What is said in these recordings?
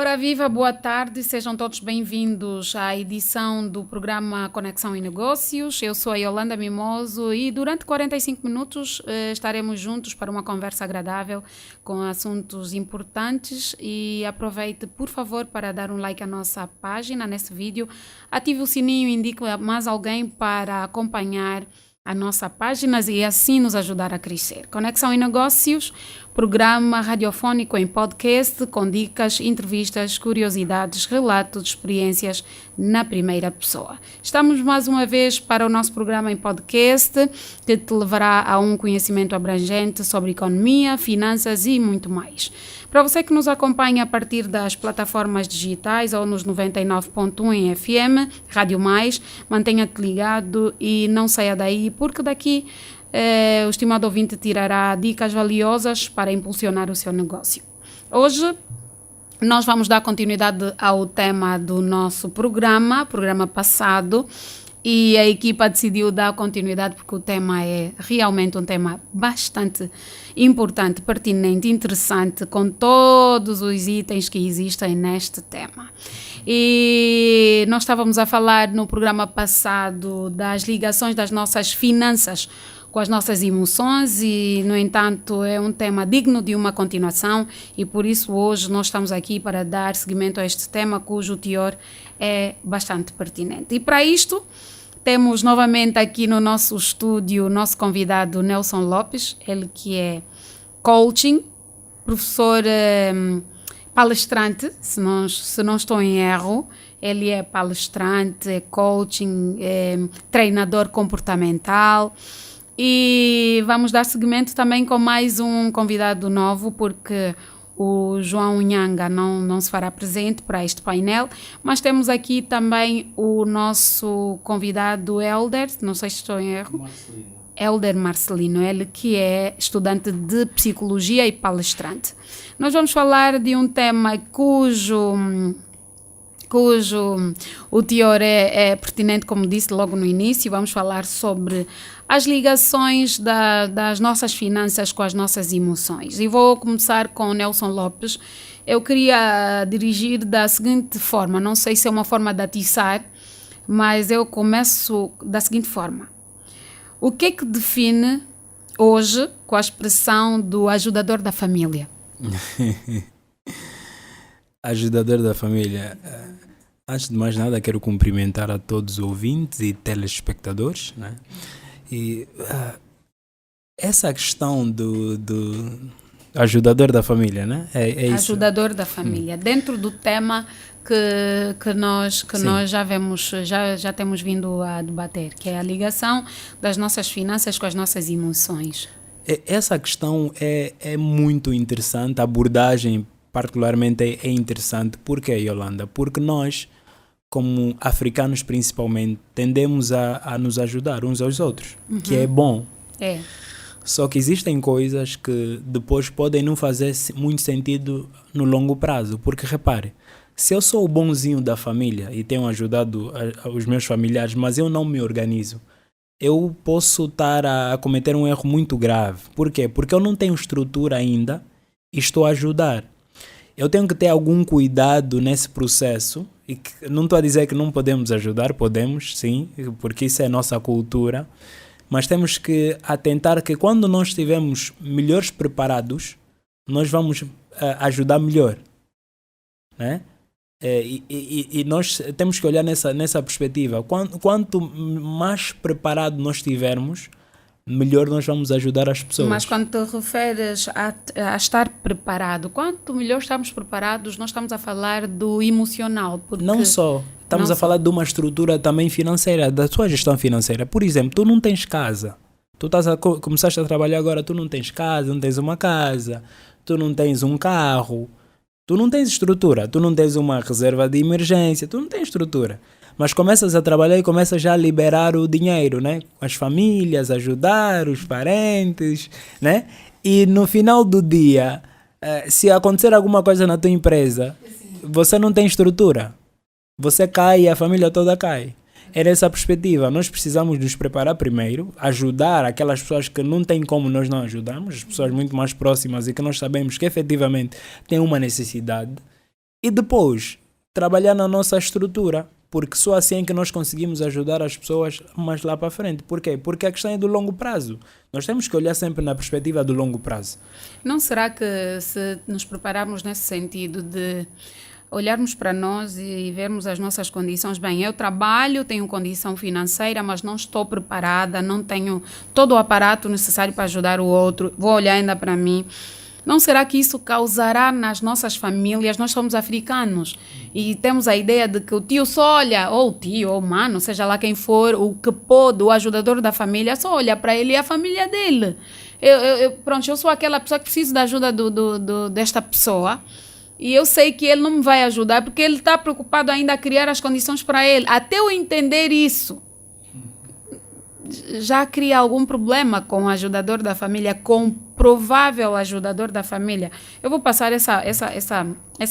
Ora viva, boa tarde, sejam todos bem-vindos à edição do programa Conexão e Negócios. Eu sou a Yolanda Mimoso e durante 45 minutos estaremos juntos para uma conversa agradável com assuntos importantes e aproveite, por favor, para dar um like à nossa página nesse vídeo, ative o sininho e indique a mais alguém para acompanhar a nossa página e assim nos ajudar a crescer. Conexão e Negócios, programa radiofônico em podcast com dicas, entrevistas, curiosidades, relatos, experiências na primeira pessoa. Estamos mais uma vez para o nosso programa em podcast que te levará a um conhecimento abrangente sobre economia, finanças e muito mais. Para você que nos acompanha a partir das plataformas digitais ou nos 99.1 em FM, Rádio Mais, mantenha-te ligado e não saia daí, porque daqui o estimado ouvinte tirará dicas valiosas para impulsionar o seu negócio. Hoje nós vamos dar continuidade ao tema do nosso programa passado, e a equipa decidiu dar continuidade porque o tema é realmente um tema bastante importante, pertinente, interessante, com todos os itens que existem neste tema. E nós estávamos a falar no programa passado das ligações das nossas finanças com as nossas emoções e, no entanto, é um tema digno de uma continuação e por isso hoje nós estamos aqui para dar seguimento a este tema cujo teor é bastante pertinente. E para isto temos novamente aqui no nosso estúdio o nosso convidado Nelson Lopes, ele que é coaching, professor palestrante, se não estou em erro. Ele é palestrante, é coaching, é treinador comportamental. E vamos dar seguimento também com mais um convidado novo, porque o João Nhanga não se fará presente para este painel, mas temos aqui também o nosso convidado Helder, não sei se estou em erro. Marcelino. Helder Marcelino, ele que é estudante de psicologia e palestrante. Nós vamos falar de um tema cujo o teor é pertinente, como disse logo no início. Vamos falar sobre as ligações das nossas finanças com as nossas emoções. E vou começar com o Nelson Lopes. Eu queria dirigir da seguinte forma, não sei se é uma forma de atiçar, mas eu começo da seguinte forma. O que é que define hoje com a expressão do ajudador da família? Ajudador da família. Antes de mais nada, quero cumprimentar a todos os ouvintes e telespectadores, né? E essa questão do ajudador da família, né? É isso. Ajudador da família, dentro do tema que nós já temos vindo a debater, que é a ligação das nossas finanças com as nossas emoções. Essa questão é muito interessante, a abordagem particularmente é interessante. Por quê, Yolanda? Porque nós, como africanos principalmente, tendemos a nos ajudar uns aos outros, que é bom. É. Só que existem coisas que depois podem não fazer muito sentido no longo prazo. Porque, repare, se eu sou o bonzinho da família e tenho ajudado os meus familiares, mas eu não me organizo, eu posso estar a cometer um erro muito grave. Por quê? Porque eu não tenho estrutura ainda e estou a ajudar. Eu tenho que ter algum cuidado nesse processo, e não estou a dizer que não podemos ajudar, podemos sim, porque isso é a nossa cultura, mas temos que atentar que quando nós estivermos melhores preparados, nós vamos ajudar melhor, né? E nós temos que olhar nessa perspectiva. Quanto mais preparado nós estivermos, melhor nós vamos ajudar as pessoas. Mas quando te referes a estar preparado, quanto melhor estamos preparados, nós estamos a falar do emocional. Porque não só. Estamos a falar de uma estrutura também financeira, da tua gestão financeira. Por exemplo, tu não tens casa. Tu começaste a trabalhar agora, tu não tens casa, não tens uma casa, tu não tens um carro, tu não tens estrutura, tu não tens uma reserva de emergência, tu não tens estrutura. Mas começas a trabalhar e começas já a liberar o dinheiro, né? As famílias, ajudar os parentes, né? E no final do dia, se acontecer alguma coisa na tua empresa, você não tem estrutura. Você cai e a família toda cai. Era essa a perspectiva. Nós precisamos nos preparar primeiro, ajudar aquelas pessoas que não têm como nós não ajudarmos, as pessoas muito mais próximas e que nós sabemos que efetivamente têm uma necessidade. e depois trabalhar na nossa estrutura, porque só assim é que nós conseguimos ajudar as pessoas mais lá para frente. Por quê? Porque a questão é do longo prazo. Nós temos que olhar sempre na perspectiva do longo prazo. Não será que se nos prepararmos nesse sentido de olharmos para nós e vermos as nossas condições, bem, eu trabalho, tenho condição financeira, mas não estou preparada, não tenho todo o aparato necessário para ajudar o outro, vou olhar ainda para mim. Não será que isso causará nas nossas famílias? Nós somos africanos e temos a ideia de que o tio só olha, ou o tio, ou o mano, seja lá quem for, o que pode, o ajudador da família, só olha para ele e a família dele. Pronto, eu sou aquela pessoa que precisa da ajuda desta pessoa e eu sei que ele não me vai ajudar porque ele está preocupado ainda a criar as condições para ele. Até eu entender isso, já cria algum problema com o ajudador da família, com o provável ajudador da família. Eu vou passar essa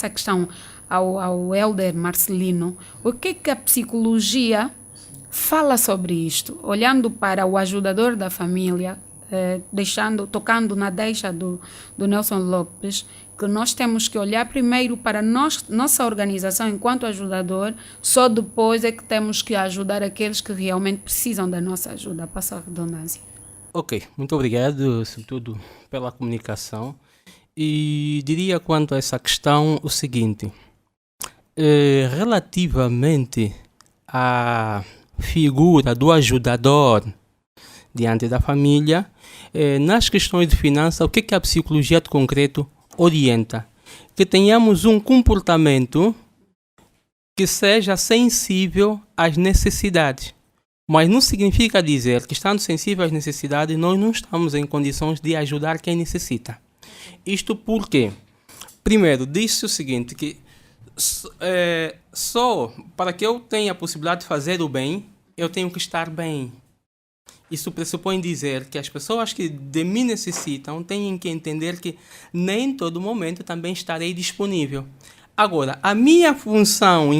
questão ao Elder Marcelino. O que a psicologia fala sobre isto? Olhando para o ajudador da família, tocando na deixa do Nelson Lopes, que nós temos que olhar primeiro para nossa organização enquanto ajudador, só depois é que temos que ajudar aqueles que realmente precisam da nossa ajuda. Passa a redundância. Ok, muito obrigado, sobretudo, pela comunicação. E diria quanto a essa questão o seguinte, relativamente à figura do ajudador diante da família, nas questões de finanças, o que a psicologia de concreto orienta? Que tenhamos um comportamento que seja sensível às necessidades. Mas não significa dizer que, estando sensível às necessidades, nós não estamos em condições de ajudar quem necessita. Isto porque, primeiro, diz-se o seguinte, que só para que eu tenha a possibilidade de fazer o bem, eu tenho que estar bem. Isso pressupõe dizer que as pessoas que de mim necessitam têm que entender que nem em todo momento também estarei disponível. Agora, a minha função,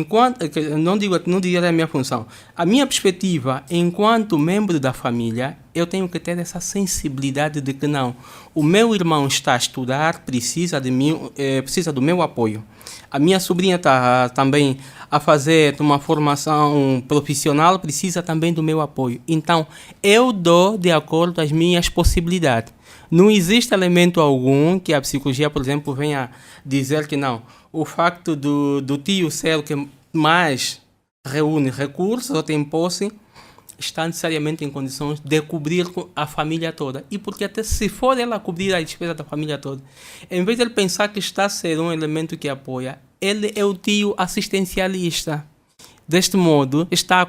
não diria a minha função, a minha perspectiva enquanto membro da família, eu tenho que ter essa sensibilidade de que não, o meu irmão está a estudar, precisa de mim, precisa do meu apoio. A minha sobrinha está também a fazer uma formação profissional, precisa também do meu apoio. Então, eu dou de acordo às minhas possibilidades. Não existe elemento algum que a psicologia, por exemplo, venha dizer que não. O facto do tio ser o que mais reúne recursos ou tem posse, está necessariamente em condições de cobrir a família toda. E porque até se for ela cobrir a despesa da família toda, em vez de ele pensar que está a ser um elemento que apoia, ele é o tio assistencialista. Deste modo, está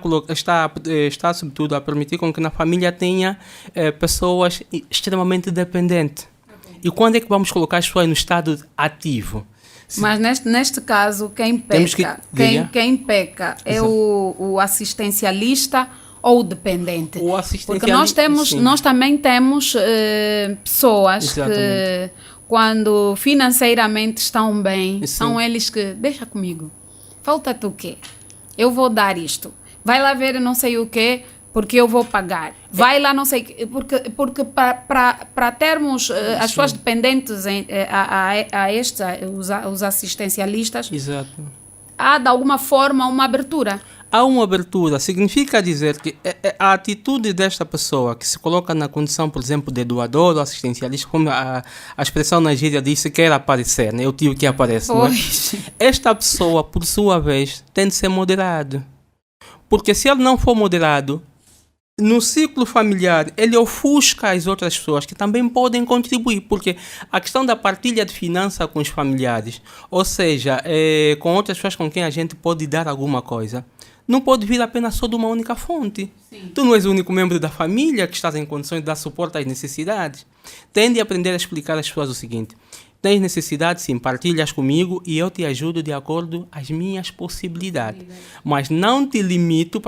sobretudo a permitir com que na família tenha pessoas extremamente dependentes. Okay. E quando é que vamos colocar as pessoas no estado ativo? Mas neste caso, quem peca é o assistencialista ou o dependente? O assistencialista. Porque nós também temos pessoas Exatamente. Que, quando financeiramente estão bem, Sim. são eles que, deixa comigo, falta-te o quê? Eu vou dar isto. Vai lá ver não sei o quê, porque eu vou pagar. Vai lá não sei... Porque para termos as pessoas dependentes os assistencialistas, Exato. Há de alguma forma uma abertura. Há uma abertura. Significa dizer que a atitude desta pessoa que se coloca na condição, por exemplo, de doador ou assistencialista, como a expressão na gíria diz, quer aparecer, né? O tio que aparece. Não é? Esta pessoa, por sua vez, tem de ser moderado. Porque se ele não for moderado, no ciclo familiar, ele ofusca as outras pessoas que também podem contribuir, porque a questão da partilha de finanças com os familiares, ou seja, com outras pessoas com quem a gente pode dar alguma coisa, não pode vir apenas só de uma única fonte. Sim. Tu não és o único membro da família que estás em condições de dar suporte às necessidades. Tem de aprender a explicar às pessoas o seguinte: tens necessidade, sim, partilhas comigo e eu te ajudo de acordo às minhas possibilidades. Mas não te limito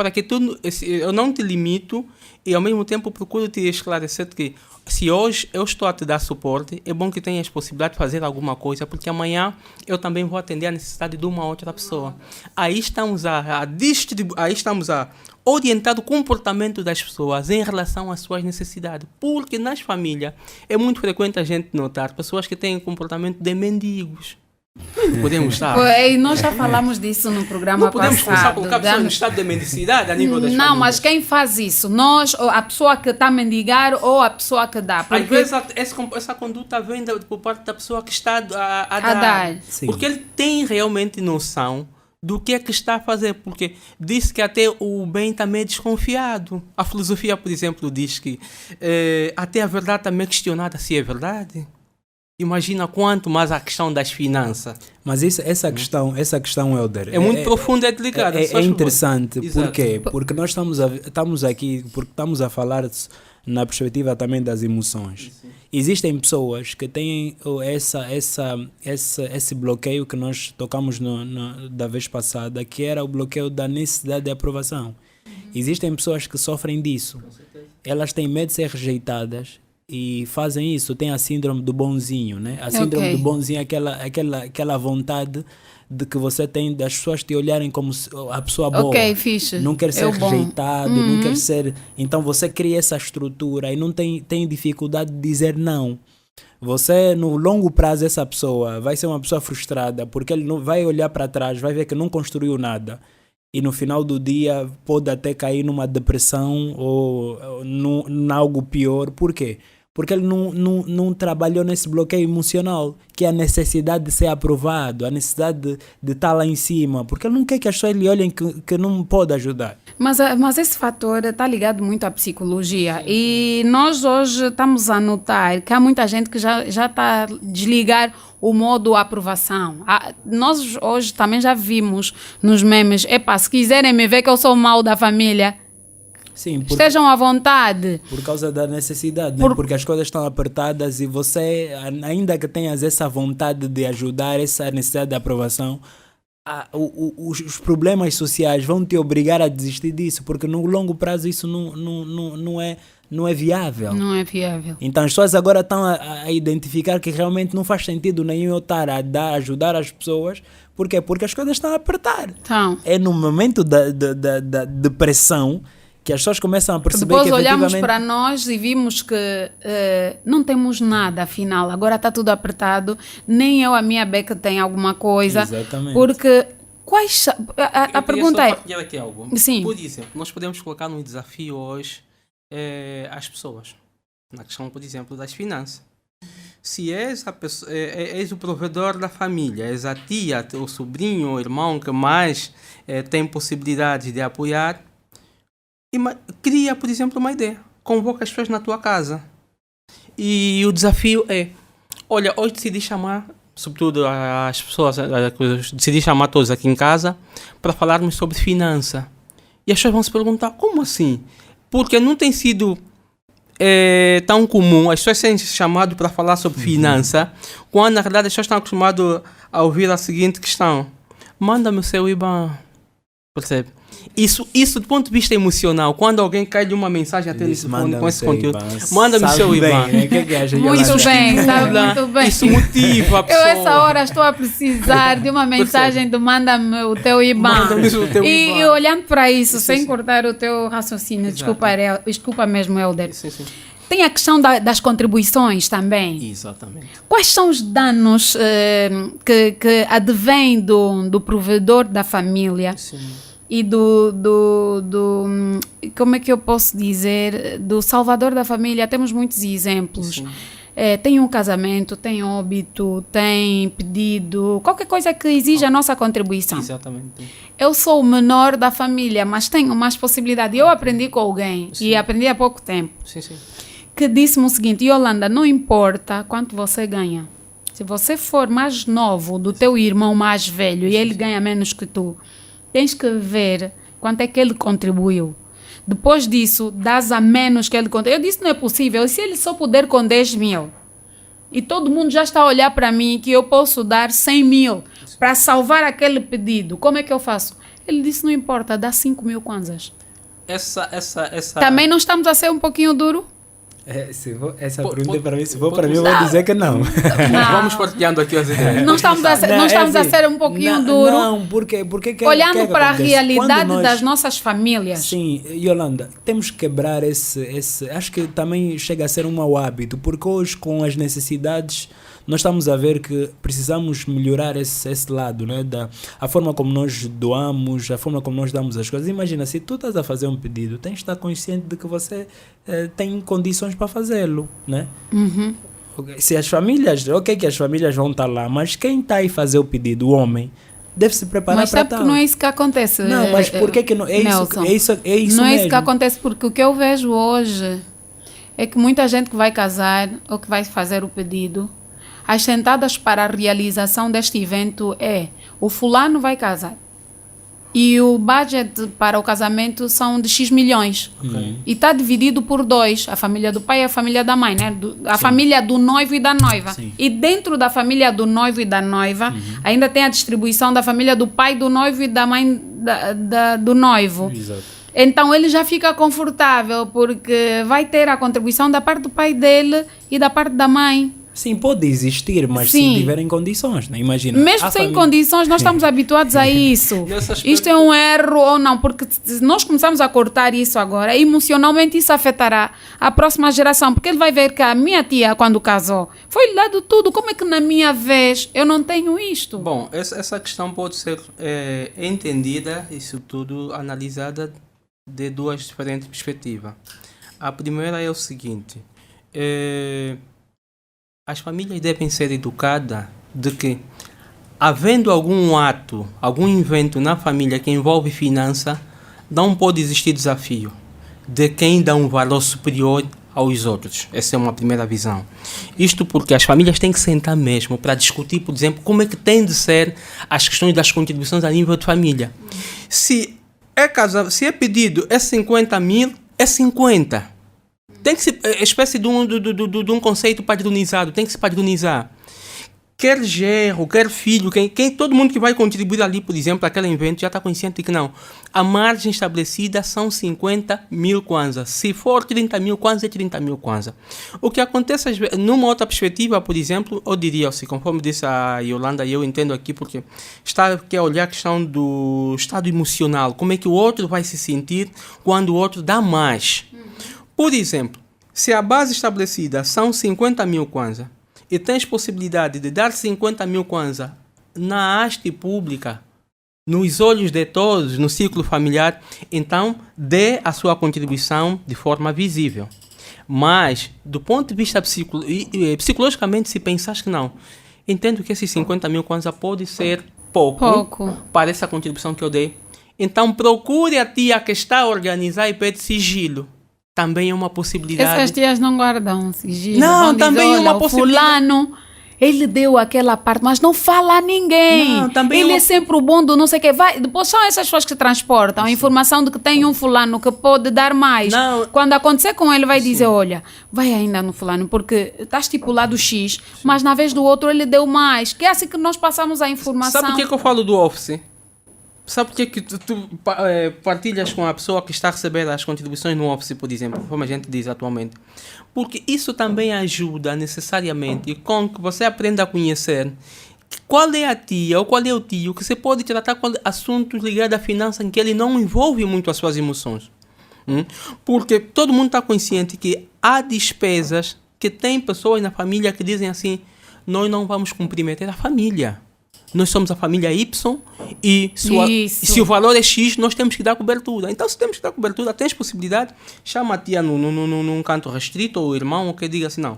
eu não te limito e ao mesmo tempo procuro te esclarecer que se hoje eu estou a te dar suporte, é bom que tenhas possibilidade de fazer alguma coisa, porque amanhã eu também vou atender a necessidade de uma outra pessoa. Aí estamos a orientar o comportamento das pessoas em relação às suas necessidades. Porque nas famílias é muito frequente a gente notar pessoas que têm comportamento de mendigos. Podemos estar. E nós já falamos disso no programa Não podemos começar a passado. colocar pessoas no estado de mendicidade a nível das Não, famílias. mas quem faz isso? Nós, ou a pessoa que está a mendigar ou a pessoa que dá? Às Porque vezes essa conduta vem por parte da pessoa que está a dar. dar. Sim. Porque ele tem realmente noção do que é que está a fazer. Porque disse que até o bem também é desconfiado. A filosofia, por exemplo, diz que até a verdade também é questionada se é verdade. Imagina quanto mais a questão das finanças. Mas essa questão, Helder, É muito profunda, é delicada. É interessante. Exato. Por quê? Porque nós estamos aqui, porque estamos a falar na perspectiva também das emoções. Sim. Existem pessoas que têm esse bloqueio que nós tocamos da vez passada, que era o bloqueio da necessidade de aprovação. Existem pessoas que sofrem disso. Elas têm medo de ser rejeitadas e fazem isso. Tem a síndrome do bonzinho, né? A síndrome do bonzinho é aquela vontade de que você tem das pessoas te olharem como a pessoa boa. Ok, fixe. Não quer ser É o bom. rejeitado, não quer ser... Então você cria essa estrutura e não tem dificuldade de dizer não. Você, no longo prazo, essa pessoa vai ser uma pessoa frustrada porque ele não vai olhar para trás, vai ver que não construiu nada. E no final do dia pode até cair numa depressão ou em algo pior. Por quê? Porque ele não trabalhou nesse bloqueio emocional, que é a necessidade de ser aprovado, a necessidade de estar lá em cima, porque ele não quer que as pessoas lhe olhem que não pode ajudar. Mas esse fator está ligado muito à psicologia. E nós hoje estamos a notar que há muita gente que já está a desligar o modo aprovação. Nós hoje também já vimos nos memes, se quiserem me ver que eu sou o mal da família, Sim, estejam à vontade. por causa da necessidade, né? Porque as coisas estão apertadas e você, ainda que tenhas essa vontade de ajudar, essa necessidade de aprovação, os problemas sociais vão te obrigar a desistir disso, porque no longo prazo isso não é viável. Não é viável. Então as pessoas agora estão a identificar que realmente não faz sentido nenhum eu estar a ajudar as pessoas. Por quê? Porque as coisas estão a apertar. Então, É no momento da depressão que as pessoas começam a perceber depois que olhamos efetivamente... para nós e vimos que não temos nada, afinal. Agora está tudo apertado. Nem eu, a minha beca, tem alguma coisa. Exatamente. Porque a pergunta é... partilhar aqui algo. Sim. Por exemplo, nós podemos colocar num desafio hoje as pessoas. Na questão, por exemplo, das finanças. Se és, és o provedor da família, és a tia, o sobrinho, o irmão que mais tem possibilidade de apoiar, cria, por exemplo, uma ideia. Convoca as pessoas na tua casa. E o desafio é, olha, hoje decidi chamar, sobretudo as pessoas, decidi chamar todos aqui em casa para falarmos sobre finança. E as pessoas vão se perguntar, como assim? Porque não tem sido tão comum as pessoas serem chamadas para falar sobre finança, quando na realidade as pessoas estão acostumadas a ouvir a seguinte questão: manda-me o seu IBAN. Percebe? Isso do ponto de vista emocional, quando alguém cai de uma mensagem a telefone com esse conteúdo, manda-me o seu IBAN. Muito bem, sabe muito bem. Isso motiva a pessoa. Eu essa hora estou a precisar de uma mensagem do manda-me o teu IBAN. Manda-me o teu E IBAN. olhando para isso, sem sim. cortar o teu raciocínio, Exato. desculpa mesmo, Helder. Sim, sim. Tem a questão das contribuições também. Exatamente. Quais são os danos que advêm do provedor da família? Sim. E como é que eu posso dizer, do salvador da família? Temos muitos exemplos. Sim. Tem um casamento, tem óbito, tem pedido, qualquer coisa que exija a nossa contribuição. Exatamente. Eu sou o menor da família, mas tenho mais possibilidade. Eu aprendi com alguém, e aprendi há pouco tempo, Sim, sim. que disse-me o seguinte: Yolanda, não importa quanto você ganha. Se você for mais novo do teu irmão mais velho e ele ganha menos que tu, tens que ver quanto é que ele contribuiu. Depois disso, dás a menos que ele contribuiu. Eu disse, não é possível. E se ele só puder com 10 mil? E todo mundo já está a olhar para mim que eu posso dar 100 mil para salvar aquele pedido. Como é que eu faço? Ele disse, não importa, dá 5 mil kwanzas. Essa... Também não estamos a ser um pouquinho duro? Essa Pô, pergunta para mim, se for pô, para mim, eu vou dizer que não. Vamos partilhando aqui as ideias. Não estamos a ser um pouquinho duro? Não, porque Olhando para a acontece? realidade Quando nós- das nossas famílias. Sim, Yolanda, temos que quebrar esse... Acho que também chega a ser um mau hábito, porque hoje com as necessidades nós estamos a ver que precisamos melhorar esse lado, né? A forma como nós doamos, a forma como nós damos as coisas. Imagina, se tu estás a fazer um pedido, tens de estar consciente de que você tem condições para fazê-lo, né? Se as famílias, ok que as famílias vão estar lá, mas quem está aí fazer o pedido, o homem, deve se preparar para tal. Mas sabe que não é isso que acontece. Não, mas por que não? É isso não mesmo. É isso que acontece, porque o que eu vejo hoje é que muita gente que vai casar ou que vai fazer o pedido, as sentadas para a realização deste evento o fulano vai casar. E o budget para o casamento são de X milhões. E está dividido por 2, a família do pai e a família da mãe, né? A família do noivo e da noiva. Sim. E dentro da família do noivo e da noiva, ainda tem a distribuição da família do pai do noivo e da mãe do noivo. Exato. Então ele já fica confortável, porque vai ter a contribuição da parte do pai dele e da parte da mãe. Sim, pode existir, mas Sim. se tiverem condições, né? Imagina. Mesmo sem condições, nós estamos habituados a isso. Isto é um erro ou não, porque se nós começarmos a cortar isso agora, emocionalmente isso afetará a próxima geração, porque ele vai ver que a minha tia, quando casou, foi lá do tudo. Como é que na minha vez eu não tenho isto? Bom, essa questão pode ser entendida e, sobretudo, analisada de 2 diferentes perspectivas. A primeira é o seguinte: as famílias devem ser educadas de que, havendo algum ato, algum evento na família que envolve finança, não pode existir desafio de quem dá um valor superior aos outros. Essa é uma primeira visão. Isto porque as famílias têm que sentar mesmo para discutir, por exemplo, como é que tem de ser as questões das contribuições a nível de família. Se é pedido 50 mil, é 50. Tem que ser espécie de um conceito padronizado, tem que se padronizar. Quer genro, quer filho, todo mundo que vai contribuir ali, por exemplo, aquele evento, já está consciente de que não. A margem estabelecida são 50 mil kwanza. Se for 30 mil kwanza, é 30 mil kwanza. O que acontece, numa outra perspectiva, por exemplo, eu diria assim, conforme disse a Yolanda, e eu entendo aqui, porque está aqui a olhar a questão do estado emocional, como é que o outro vai se sentir quando o outro dá mais. Por exemplo, se a base estabelecida são 50 mil kwanza e tens possibilidade de dar 50 mil kwanza na haste pública, nos olhos de todos, no ciclo familiar, então dê a sua contribuição de forma visível. Mas, do ponto de vista psicologicamente, se pensas que não, entendo que esses 50 mil kwanza pode ser pouco para essa contribuição que eu dei. Então procure a tia que está a organizar e pede sigilo. Também é uma possibilidade. Essas tias não guardam sigilo. Não, vão também dizer, é uma possibilidade. Fulano, ele deu aquela parte, mas não fala a ninguém. Não, também ele é sempre o bom do não sei o quê. Depois são essas pessoas que transportam a informação de que tem um fulano que pode dar mais. Não. Quando acontecer com ele, vai dizer, olha, vai ainda no fulano, porque está estipulado X, mas na vez do outro ele deu mais. Que é assim que nós passamos a informação. Sabe por que eu falo do office? Sabe por que tu partilhas com a pessoa que está a receber as contribuições no office, por exemplo, como a gente diz atualmente? Porque isso também ajuda necessariamente com que você aprenda a conhecer qual é a tia ou qual é o tio que você pode tratar com assuntos ligados à finança em que ele não envolve muito as suas emoções. Porque todo mundo está consciente que há despesas que tem pessoas na família que dizem assim: nós não vamos comprometer a família. Nós somos a família Y e se o valor é X, nós temos que dar cobertura. Então, se temos que dar cobertura, tens possibilidade, chama a tia num canto restrito, ou o irmão, que diga assim, não,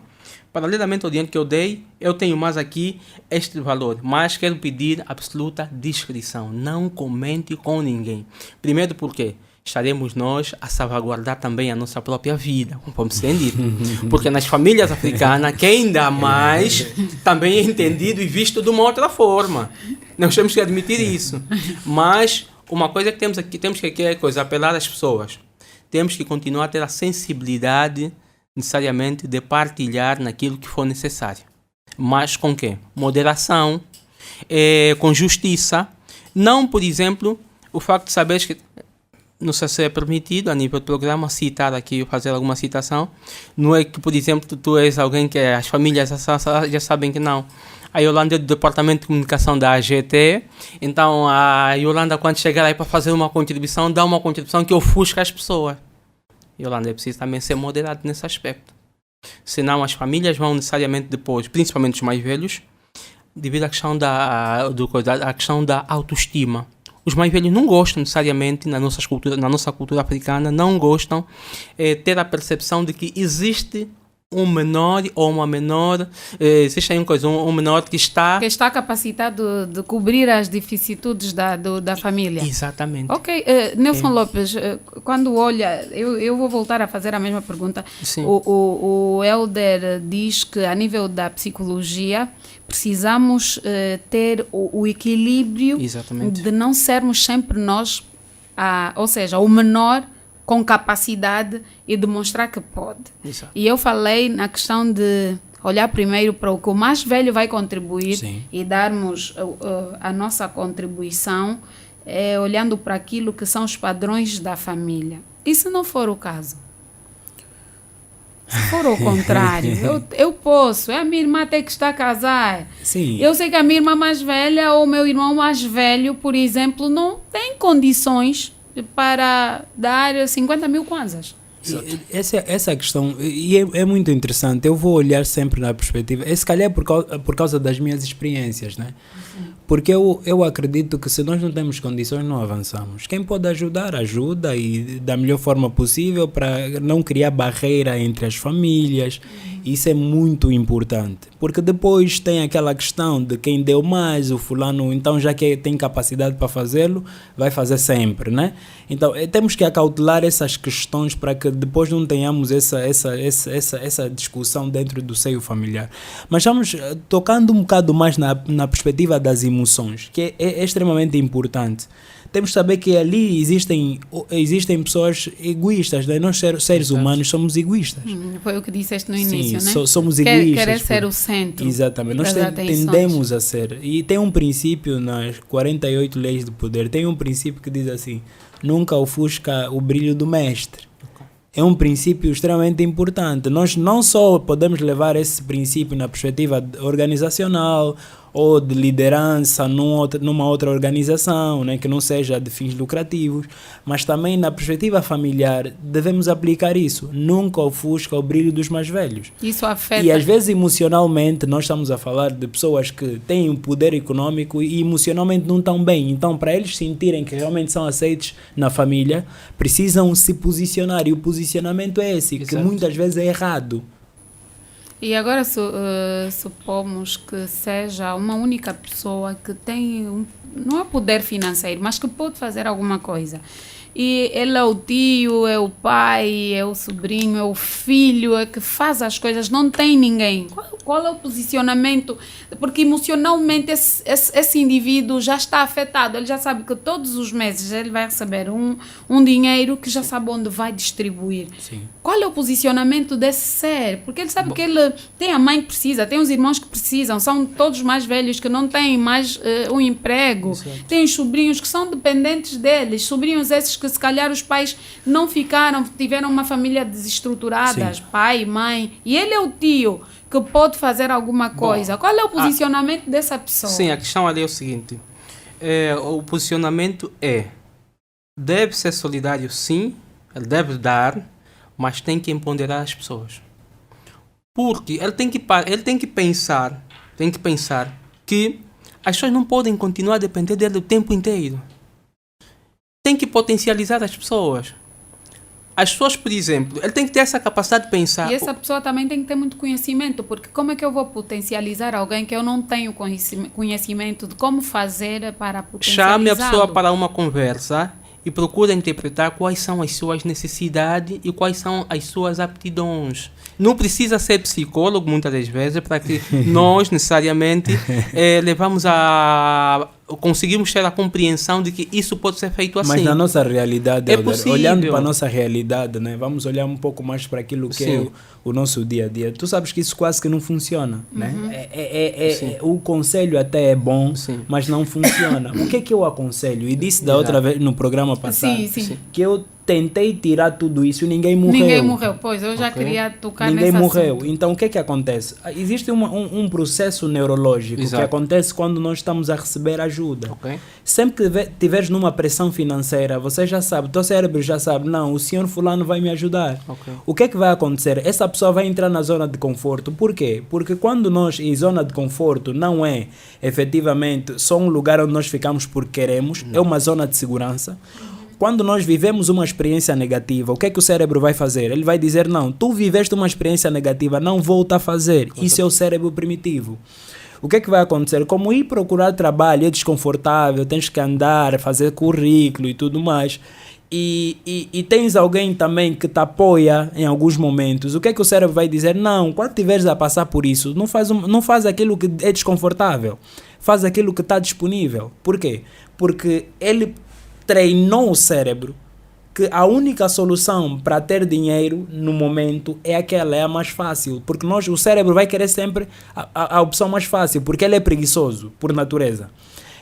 paralelamente ao dinheiro que eu dei, eu tenho mais aqui este valor, mas quero pedir absoluta discrição. Não comente com ninguém. Primeiro porque estaremos nós a salvaguardar também a nossa própria vida, conforme se tem dito. Porque nas famílias africanas, quem dá mais também é entendido e visto de uma outra forma. Nós temos que admitir isso. Mas uma coisa que temos que é apelar às pessoas. Temos que continuar a ter a sensibilidade, necessariamente, de partilhar naquilo que for necessário. Mas com quê? Moderação, com justiça. Não, por exemplo, o facto de saberes que não sei se é permitido a nível do programa citar aqui, fazer alguma citação. Não é que, por exemplo, tu és alguém que as famílias já sabem que não. A Yolanda é do Departamento de Comunicação da AGT, então a Yolanda, quando chegar aí para fazer uma contribuição, dá uma contribuição que ofusca as pessoas. Yolanda, é preciso também ser moderado nesse aspecto. Senão as famílias vão necessariamente depois, principalmente os mais velhos, devido à questão à questão da autoestima. Os mais velhos não gostam necessariamente, na nossa cultura africana, não gostam ter a percepção de que existe um menor ou uma menor, existe aí um menor que está capacitado de cobrir as vicissitudes da família. Exatamente. Ok, Nelson Lopes, quando olha, eu vou voltar a fazer a mesma pergunta. Sim. O Elder diz que a nível da psicologia precisamos ter o equilíbrio. Exatamente. De não sermos sempre nós, ou seja, o menor com capacidade e demonstrar que pode. Exato. E eu falei na questão de olhar primeiro para o que o mais velho vai contribuir. Sim. E darmos a nossa contribuição olhando para aquilo que são os padrões da família. E se não for o caso? Se for o contrário, eu posso. A minha irmã tem que estar a casar. Sim. Eu sei que a minha irmã mais velha ou o meu irmão mais velho, por exemplo, não tem condições para dar 50 mil kwanzas. Essa questão e é muito interessante. Eu vou olhar sempre na perspectiva, se calhar por causa das minhas experiências, né? Porque eu acredito que se nós não temos condições, não avançamos. Quem pode ajudar, ajuda, e da melhor forma possível, para não criar barreira entre as famílias. Isso é muito importante, porque depois tem aquela questão de quem deu mais, o fulano, então já que tem capacidade para fazê-lo, vai fazer sempre, né? Então temos que acautelar essas questões para que depois não tenhamos essa discussão dentro do seio familiar. Mas estamos tocando um bocado mais na perspectiva das emoções, que é extremamente importante. Temos que saber que ali existem pessoas egoístas, né? Nós seres humanos somos egoístas. Foi o que disseste no início, sim, né? Somos egoístas. Querer ser o centro. Exatamente. Nós tendemos a ser. E tem um princípio nas 48 leis do poder, tem um princípio que diz assim: nunca ofusca o brilho do mestre. É um princípio extremamente importante. Nós não só podemos levar esse princípio na perspectiva organizacional ou de liderança numa outra organização, né, que não seja de fins lucrativos, mas também na perspectiva familiar devemos aplicar isso. Nunca ofusca o brilho dos mais velhos. Isso afeta. E às vezes emocionalmente nós estamos a falar de pessoas que têm um poder econômico e emocionalmente não estão bem. Então, para eles sentirem que realmente são aceitos na família, precisam se posicionar. E o posicionamento é esse, Exato. que muitas vezes é errado. E agora supomos que seja uma única pessoa que tem, não é poder financeiro, mas que pode fazer alguma coisa. E ele é o tio, é o pai, é o sobrinho, é o filho, é que faz as coisas, não tem ninguém. Qual é o posicionamento? Porque emocionalmente esse indivíduo já está afetado, ele já sabe que todos os meses ele vai receber um dinheiro que já sabe onde vai distribuir. Sim. Qual é o posicionamento desse ser? Porque ele sabe que ele tem a mãe que precisa, tem os irmãos que precisam, são todos mais velhos que não têm mais um emprego, tem os sobrinhos que são dependentes deles, sobrinhos esses que se calhar os pais não ficaram, tiveram uma família desestruturada, pai, mãe, e ele é o tio que pode fazer alguma coisa. Qual é o posicionamento dessa pessoa? Sim, a questão ali é o seguinte, o posicionamento deve ser solidário, sim, ele deve dar, mas tem que empoderar as pessoas. Porque ele tem que pensar que as pessoas não podem continuar a depender dele o tempo inteiro. Tem que potencializar as pessoas. As pessoas, por exemplo, ele tem que ter essa capacidade de pensar. E essa pessoa também tem que ter muito conhecimento, porque como é que eu vou potencializar alguém que eu não tenho conhecimento de como fazer para potencializar? Chame a pessoa para uma conversa e procura interpretar quais são as suas necessidades e quais são as suas aptidões. Não precisa ser psicólogo muitas das vezes para que nós necessariamente conseguimos ter a compreensão de que isso pode ser feito assim. Mas na nossa realidade, é possível. Olhando para a nossa realidade, né, vamos olhar um pouco mais para aquilo que é o nosso dia a dia. Tu sabes que isso quase que não funciona. Né? O conselho até é bom, mas não funciona. O que é que eu aconselho? E disse da outra vez no programa passado que eu tentei tirar tudo isso e ninguém morreu. Ninguém morreu, pois, eu já queria tocar Ninguém nesse morreu. assunto. Então, o que é que acontece? Existe um processo neurológico Exato. que acontece quando nós estamos a receber ajuda. Ok. Sempre que tiveres numa pressão financeira, você já sabe, teu cérebro já sabe, não, o senhor fulano vai me ajudar. Ok. O que é que vai acontecer? Essa pessoa vai entrar na zona de conforto. Por quê? Porque quando nós, em zona de conforto, não é efetivamente só um lugar onde nós ficamos porque queremos, é uma zona de segurança. Quando nós vivemos uma experiência negativa, o que é que o cérebro vai fazer? Ele vai dizer, não, tu viveste uma experiência negativa, não volta a fazer. Isso é o cérebro primitivo. O que é que vai acontecer? Como ir procurar trabalho é desconfortável, tens que andar, fazer currículo e tudo mais, e tens alguém também que te apoia em alguns momentos, o que é que o cérebro vai dizer? Não, quando estiveres a passar por isso, não faz aquilo que é desconfortável, faz aquilo que está disponível. Por quê? Porque ele treinou o cérebro que a única solução para ter dinheiro no momento é aquela, é a mais fácil. Porque o cérebro vai querer sempre a opção mais fácil, porque ele é preguiçoso, por natureza.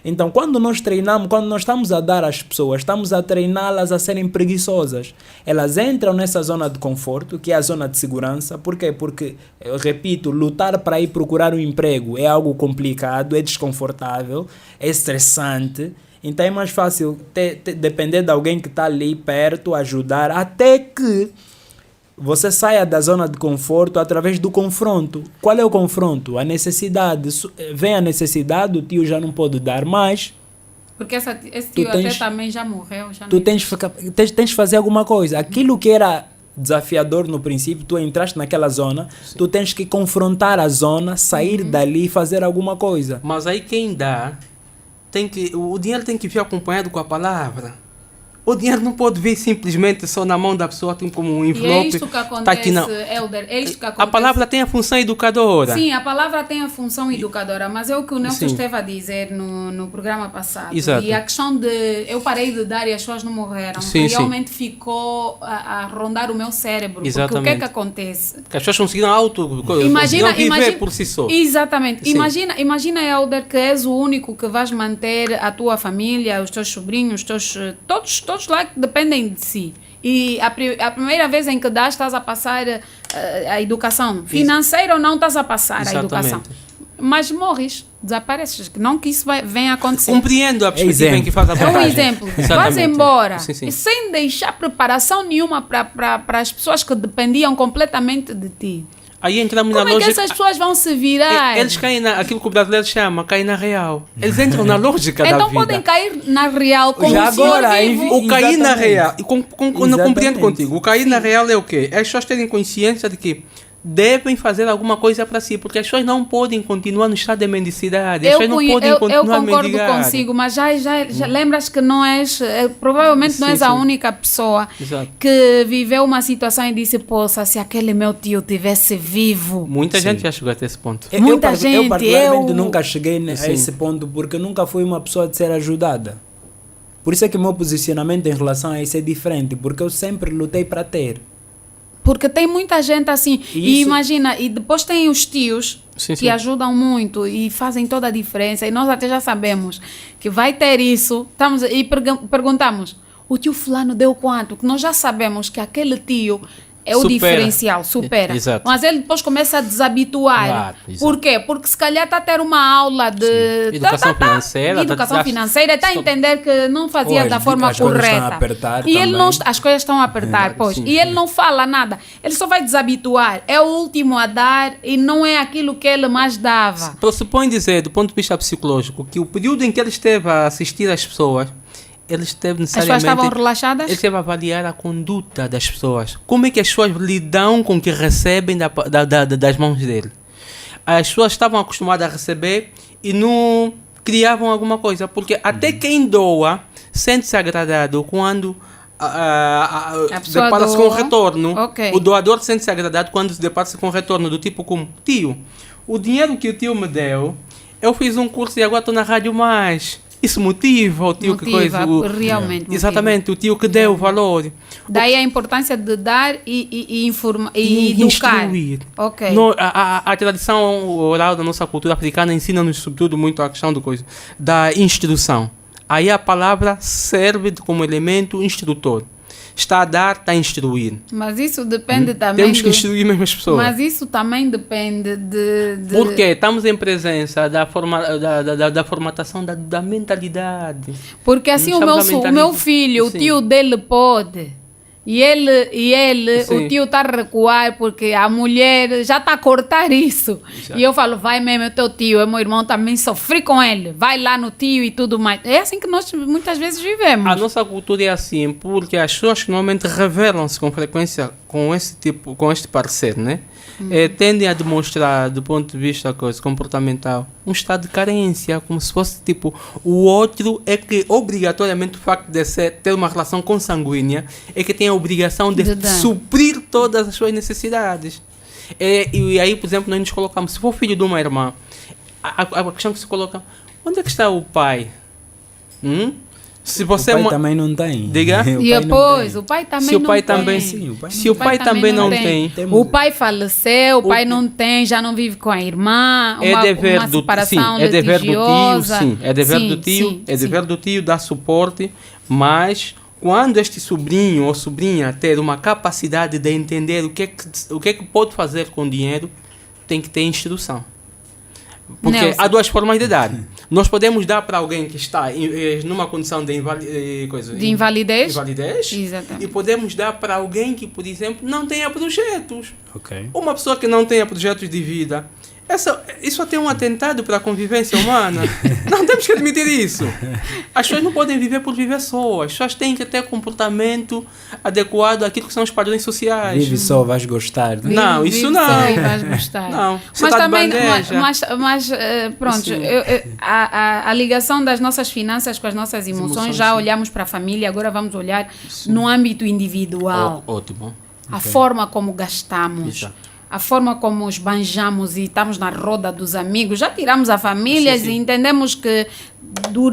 Então, quando nós treinamos, quando nós estamos a dar às pessoas, estamos a treiná-las a serem preguiçosas. Elas entram nessa zona de conforto, que é a zona de segurança. Por quê? Porque, eu repito, lutar para ir procurar um emprego é algo complicado, é desconfortável, é estressante. Então é mais fácil depender de alguém que está ali perto, ajudar, até que você saia da zona de conforto através do confronto. Qual é o confronto? A necessidade. Vem a necessidade, o tio já não pode dar mais. Porque esse tio até também já morreu. Já tu tens de fazer alguma coisa. Aquilo que era desafiador no princípio, tu entraste naquela zona, sim, tu tens que confrontar a zona, sair dali e fazer alguma coisa. Mas aí quem dá... o dinheiro tem que vir acompanhado com a palavra. O dinheiro não pode vir simplesmente só na mão da pessoa, tem como um envelope. E é isto que acontece, tá aqui Elder, é isto que acontece. A palavra tem a função educadora. Sim, a palavra tem a função educadora, mas é o que o Nelson esteve a dizer no programa passado. Exato. E a questão de eu parei de dar e as pessoas não morreram, realmente ficou a rondar o meu cérebro. Exatamente. Porque o que é que acontece? Que as pessoas conseguiram viver por si só. Exatamente. Imagina, Elder, que és o único que vais manter a tua família, os teus sobrinhos, todos lá que dependem de si. E a primeira vez em que estás a passar a educação financeira ou não estás a passar a educação. Mas morres, desapareces. Não que isso venha a acontecer. Compreendo a perspectiva em que faz a É um exemplo. Vais embora sim. sem deixar preparação nenhuma para as pessoas que dependiam completamente de ti. Aí entramos Como na é lógica... que essas pessoas vão se virar? Eles caem aquilo que o brasileiro chama, caem na real. Eles entram na lógica da vida. Então podem cair na real como já o senhor agora, vivo. O cair na real, não compreendo contigo, o cair na real é o quê? É as pessoas terem consciência de que devem fazer alguma coisa para si, porque as pessoas não podem continuar no estado de mendicidade, as pessoas não podem continuar a mendigar. Eu concordo consigo, mas já lembras que não és, provavelmente não és a única pessoa que viveu uma situação e disse, poxa, se aquele meu tio tivesse vivo. Muita gente já chegou até esse ponto. Eu particularmente nunca cheguei a esse ponto, porque nunca fui uma pessoa de ser ajudada. Por isso é que o meu posicionamento em relação a isso é diferente, porque eu sempre lutei para ter. Porque tem muita gente assim, e imagina, e depois tem os tios que ajudam muito e fazem toda a diferença, e nós até já sabemos que vai ter isso, e perguntamos, o tio fulano deu quanto? Que nós já sabemos que aquele tio é o diferencial, supera. Exato. Mas ele depois começa a desabituar. Por quê? Porque se calhar está a ter uma aula de educação financeira. Educação financeira, está a entender que não fazia da forma correta. E ele não, as coisas estão a apertar, e ele não fala nada. Ele só vai desabituar. É o último a dar e não é aquilo que ele mais dava. Supõe dizer, do ponto de vista psicológico, que o período em que ele esteve a assistir as pessoas, ele esteve necessariamente... As pessoas estavam relaxadas? Ele esteve a avaliar a conduta das pessoas. Como é que as pessoas lidam com o que recebem das mãos dele? As pessoas estavam acostumadas a receber e não criavam alguma coisa. Porque até quem doa sente-se agradado quando depara-se com o retorno. O doador sente-se agradado quando se depara-se com o retorno do tipo como, tio, o dinheiro que o tio me deu, eu fiz um curso e agora estou na Rádio Mais. Isso motiva o tio que coisa. Realmente. Exatamente, o tio que deu o valor. Daí a importância de dar e informar e educar. Instruir. A tradição oral da nossa cultura africana ensina-nos, sobretudo, muito a questão da instrução. Aí a palavra serve como elemento instrutor. Está a dar, está a instruir. Mas isso depende também. Temos que instruir mesmo as pessoas. Mas isso também depende de... Porque estamos em presença da formatação da mentalidade. Porque assim o meu filho, o tio dele pode. E ele Sim. o tio está a recuar porque a mulher já está a cortar isso. Exato. E eu falo, vai mesmo, é teu tio, é meu irmão, também sofri com ele. Vai lá no tio e tudo mais. É assim que nós muitas vezes vivemos. A nossa cultura é assim, porque as pessoas que normalmente revelam-se com frequência com este parecer, né? Tendem a demonstrar, do ponto de vista comportamental, um estado de carência, como se fosse tipo, o outro é que obrigatoriamente o facto de ter uma relação consanguínea é que tem a obrigação de suprir todas as suas necessidades. E aí, por exemplo, nós nos colocamos, se for filho de uma irmã, a questão que se coloca, onde é que está o pai? Se você o pai também não tem. Diga. E depois, o pai também se o pai não também, tem. sim, se o pai também não tem. O pai faleceu, o pai não tem, já não vive com a irmã, é dever uma do separação sim, é dever do tio, sim, é dever sim, do tio, sim, é dever do tio dar suporte, mas quando este sobrinho ou sobrinha ter uma capacidade de entender o que é que pode fazer com o dinheiro, tem que ter instrução. Porque Nelson, há duas formas de dar. Nós podemos dar para alguém que está numa condição de invalidez. E podemos dar para alguém que, por exemplo, não tenha projetos. Okay. Uma pessoa que não tenha projetos de vida, isso até é um atentado para a convivência humana. Não temos que admitir isso. As pessoas não podem viver por viver só. As pessoas têm que ter comportamento adequado àquilo que são os padrões sociais. Vive só, vais gostar. Né? Não, isso não. Só e vais gostar. Não, mas também, mas pronto, a ligação das nossas finanças com as nossas emoções, já olhamos para a família, agora vamos olhar no âmbito individual. Ótimo. A forma como gastamos. Exato. A forma como esbanjamos e estamos na roda dos amigos, já tiramos a família e entendemos que,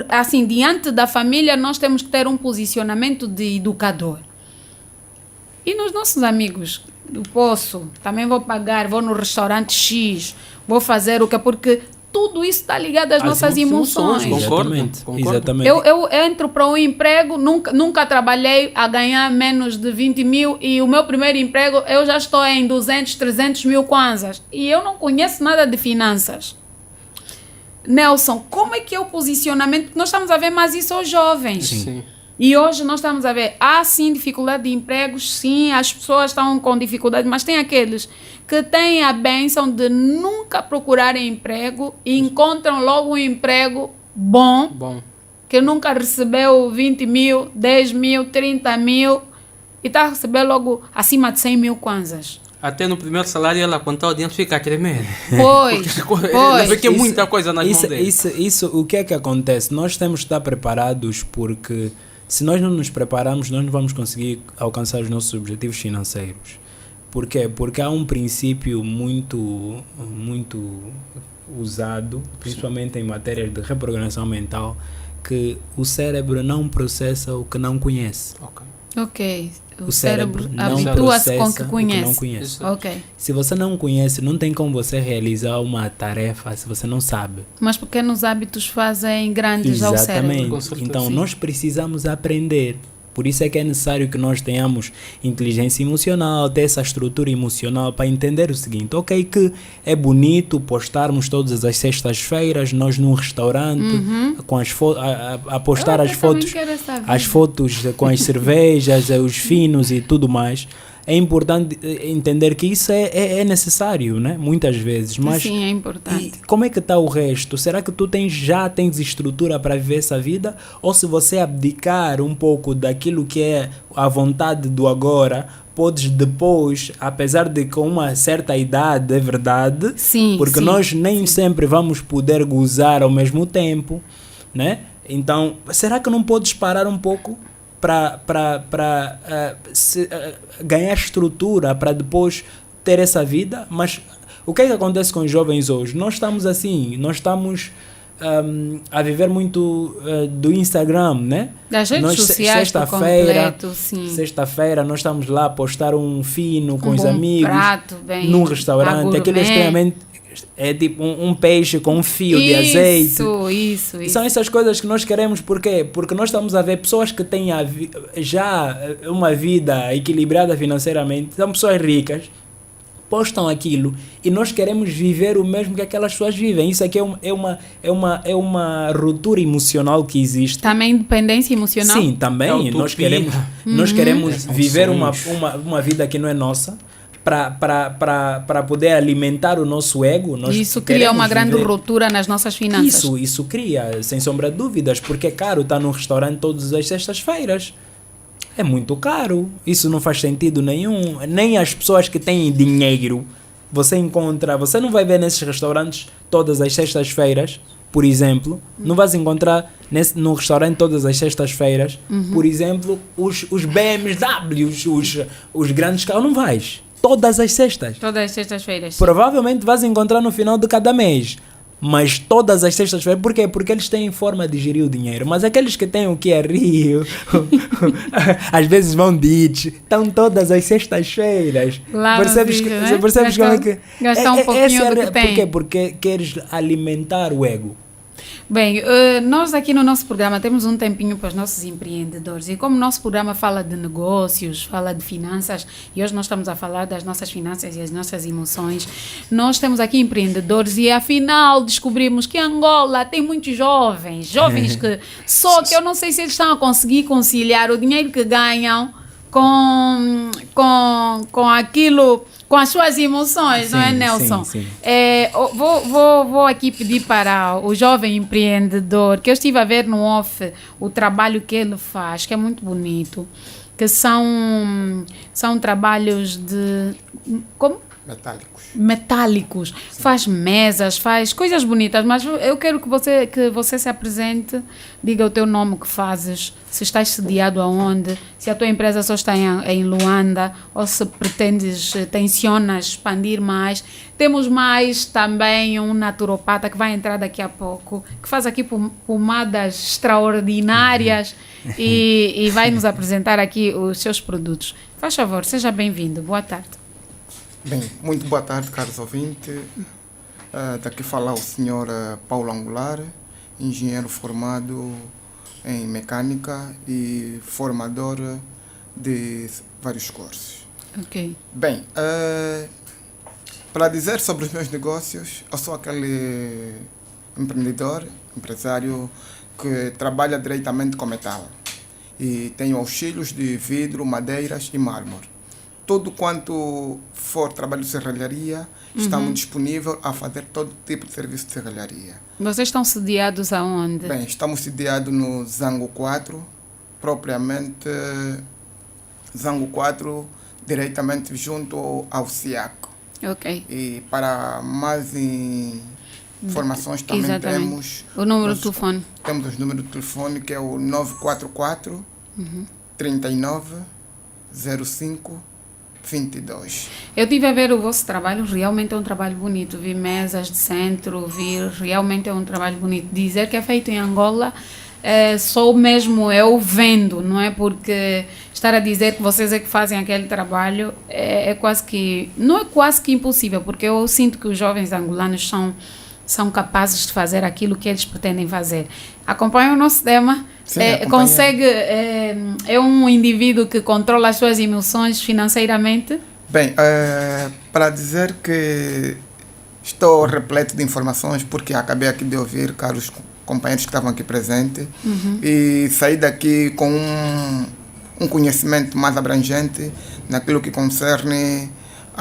assim, diante da família, nós temos que ter um posicionamento de educador. E nos nossos amigos, eu também vou pagar, vou no restaurante X, vou fazer o que, porque tudo isso está ligado às nossas emoções. Concordo. Exatamente. Eu entro para um emprego, nunca trabalhei a ganhar menos de 20 mil e o meu primeiro emprego eu já estou em 200, 300 mil kwanzas e eu não conheço nada de finanças. Nelson, como é que é o posicionamento? Nós estamos a ver mais isso aos jovens. Sim. E hoje nós estamos a ver, há sim dificuldade de empregos, sim, as pessoas estão com dificuldade, mas tem aqueles que têm a bênção de nunca procurarem emprego e encontram logo um emprego bom. Que nunca recebeu 20 mil, 10 mil, 30 mil e está a receber logo acima de 100 mil kwanzas. Até no primeiro salário ela contar o dinheiro fica a tremer. Pois. Porque é muita coisa nas mãos dele. Isso, o que é que acontece? Nós temos que estar preparados porque se nós não nos prepararmos, nós não vamos conseguir alcançar os nossos objetivos financeiros. Por quê? Porque há um princípio muito usado, principalmente em matérias de reprogramação mental, que o cérebro não processa o que não conhece. Ok. O cérebro não habitua-se com o processa que conhece. não conhece. Ok. Se você não conhece, não tem como você realizar uma tarefa se você não sabe. Mas pequenos hábitos fazem grandes ao cérebro. Exatamente. Então, nós precisamos aprender. Por isso é que é necessário que nós tenhamos inteligência emocional, ter essa estrutura emocional para entender o seguinte, ok, que é bonito postarmos todas as sextas-feiras nós num restaurante com a postar as fotos com as cervejas, os finos e tudo mais. É importante entender que isso é necessário, né? Muitas vezes. Mas sim, é importante. E como é que está o resto? Será que tu já tens estrutura para viver essa vida? Ou se você abdicar um pouco daquilo que é a vontade do agora, podes depois, apesar de com uma certa idade, é verdade, porque nós nem sempre vamos poder gozar ao mesmo tempo, né? Então, será que não podes parar um pouco para ganhar estrutura para depois ter essa vida? Mas o que é que acontece com os jovens hoje? Nós estamos a viver muito do Instagram, né? Das redes sociais por completo, sim. Sexta-feira nós estamos lá a postar um fino com os amigos prato bem num restaurante, aquilo é É tipo um peixe com um fio de azeite. Isso. São essas coisas que nós queremos, por quê? Porque nós estamos a ver pessoas que têm já uma vida equilibrada financeiramente, são pessoas ricas, postam aquilo e nós queremos viver o mesmo que aquelas pessoas vivem. Isso aqui é uma ruptura emocional que existe. Também dependência emocional? Sim, também. Nós queremos viver uma vida que não é nossa, para poder alimentar o nosso ego. Isso cria uma grande ruptura nas nossas finanças. Isso cria, sem sombra de dúvidas, porque é caro estar num restaurante todas as sextas-feiras. É muito caro. Isso não faz sentido nenhum. Nem as pessoas que têm dinheiro, você não vai ver nesses restaurantes todas as sextas-feiras, por exemplo. Não vais encontrar no restaurante todas as sextas-feiras, por exemplo, os BMWs, os grandes carros, não vais. Todas as sextas. Todas as sextas-feiras. Provavelmente vais encontrar no final de cada mês. Mas todas as sextas-feiras. Por quê? Porque eles têm forma de gerir o dinheiro. Mas aqueles que têm o que é Rio, às vezes vão beach, estão todas as sextas-feiras. Percebes como é que... Gastar um pouquinho do que tem. Por quê? Porque queres alimentar o ego. Bem, nós aqui no nosso programa temos um tempinho para os nossos empreendedores e como o nosso programa fala de negócios, fala de finanças e hoje nós estamos a falar das nossas finanças e as nossas emoções, nós temos aqui empreendedores e afinal descobrimos que Angola tem muitos jovens que só que eu não sei se eles estão a conseguir conciliar o dinheiro que ganham com aquilo, com as suas emoções, sim, não é, Nelson? Sim. Vou aqui pedir para o jovem empreendedor, que eu estive a ver no off o trabalho que ele faz, que é muito bonito, que são trabalhos de... Como? Metálicos. Faz mesas, faz coisas bonitas, mas eu quero que você se apresente, diga o teu nome, que fazes, se estás sediado aonde, se a tua empresa só está em Luanda ou se tensionas expandir mais. Temos mais também um naturopata que vai entrar daqui a pouco, que faz aqui pomadas extraordinárias e vai nos apresentar aqui os seus produtos. Faz favor, seja bem-vindo. Boa tarde. Bem, muito boa tarde, caros ouvintes. Daqui fala o senhor Paulo Angular, engenheiro formado em mecânica e formador de vários cursos. Ok. Bem, para dizer sobre os meus negócios, eu sou aquele empresário que trabalha diretamente com metal e tenho auxílios de vidro, madeiras e mármore. Tudo quanto for trabalho de serralharia, estamos disponíveis a fazer todo tipo de serviço de serralharia. Vocês estão sediados aonde? Bem, estamos sediados no Zango 4, propriamente Zango 4, diretamente junto ao CIAC. Ok. E para mais informações também temos... O número de telefone? Temos o número de telefone que é o 944 39 05 22. Eu estive a ver o vosso trabalho, realmente é um trabalho bonito. Vi mesas de centro, realmente é um trabalho bonito. Dizer que é feito em Angola, só mesmo eu vendo, não é? Porque estar a dizer que vocês é que fazem aquele trabalho é quase que... Não é quase que impossível, porque eu sinto que os jovens angolanos são capazes de fazer aquilo que eles pretendem fazer. Acompanha o nosso tema? Sim, é um indivíduo que controla as suas emoções financeiramente? Bem, para dizer que estou repleto de informações, porque acabei aqui de ouvir caros companheiros que estavam aqui presentes e saí daqui com um conhecimento mais abrangente naquilo que concerne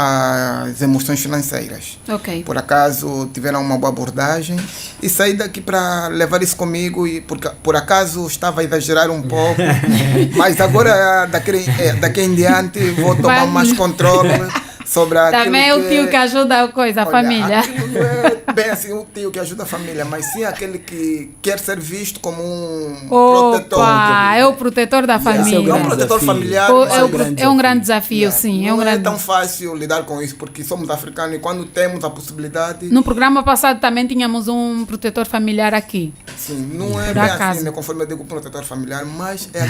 as emoções financeiras. Okay. Por acaso tiveram uma boa abordagem e saí daqui para levar isso comigo e por acaso estava a exagerar um pouco, mas agora daqui em diante vou tomar mais controle sobre aquilo. Também é o tio que ajuda a família. Aquilo não é bem assim o tio que ajuda a família, mas sim aquele que quer ser visto como um protetor. É o protetor da família. É um protetor familiar. É um grande desafio, sim. Não é tão fácil lidar com isso, porque somos africanos e quando temos a possibilidade... No programa passado também tínhamos um protetor familiar aqui. Sim, não é bem assim, né, conforme eu digo protetor familiar, mas é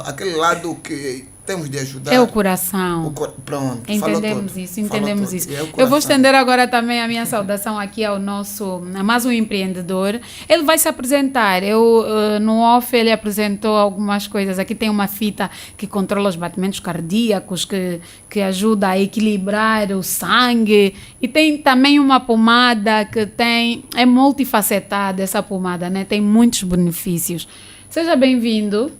aquele lado que temos de ajudar. É o coração. Pronto, Entendemos falou isso, tudo. entendemos Falou isso. tudo. É o Eu vou coração. estender agora também a minha saudação aqui ao nosso, a mais um empreendedor. Ele vai se apresentar. No off ele apresentou algumas coisas. Aqui tem uma fita que controla os batimentos cardíacos, que ajuda a equilibrar o sangue. E tem também uma pomada que é multifacetada essa pomada, né? Tem muitos benefícios. Seja bem-vindo.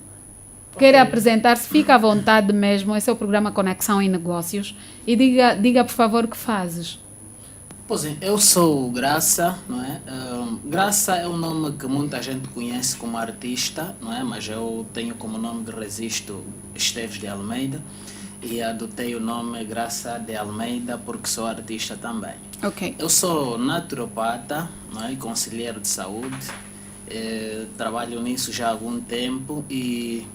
Quer apresentar-se, fica à vontade mesmo. Esse é o programa Conexão em Negócios. E diga por favor, o que fazes? Pois é, eu sou Graça, não é? Graça é um nome que muita gente conhece como artista, não é? Mas eu tenho como nome de registro Esteves de Almeida e adotei o nome Graça de Almeida porque sou artista também. Ok. Eu sou naturopata, não é? E conselheiro de saúde. Trabalho nisso já há algum tempo e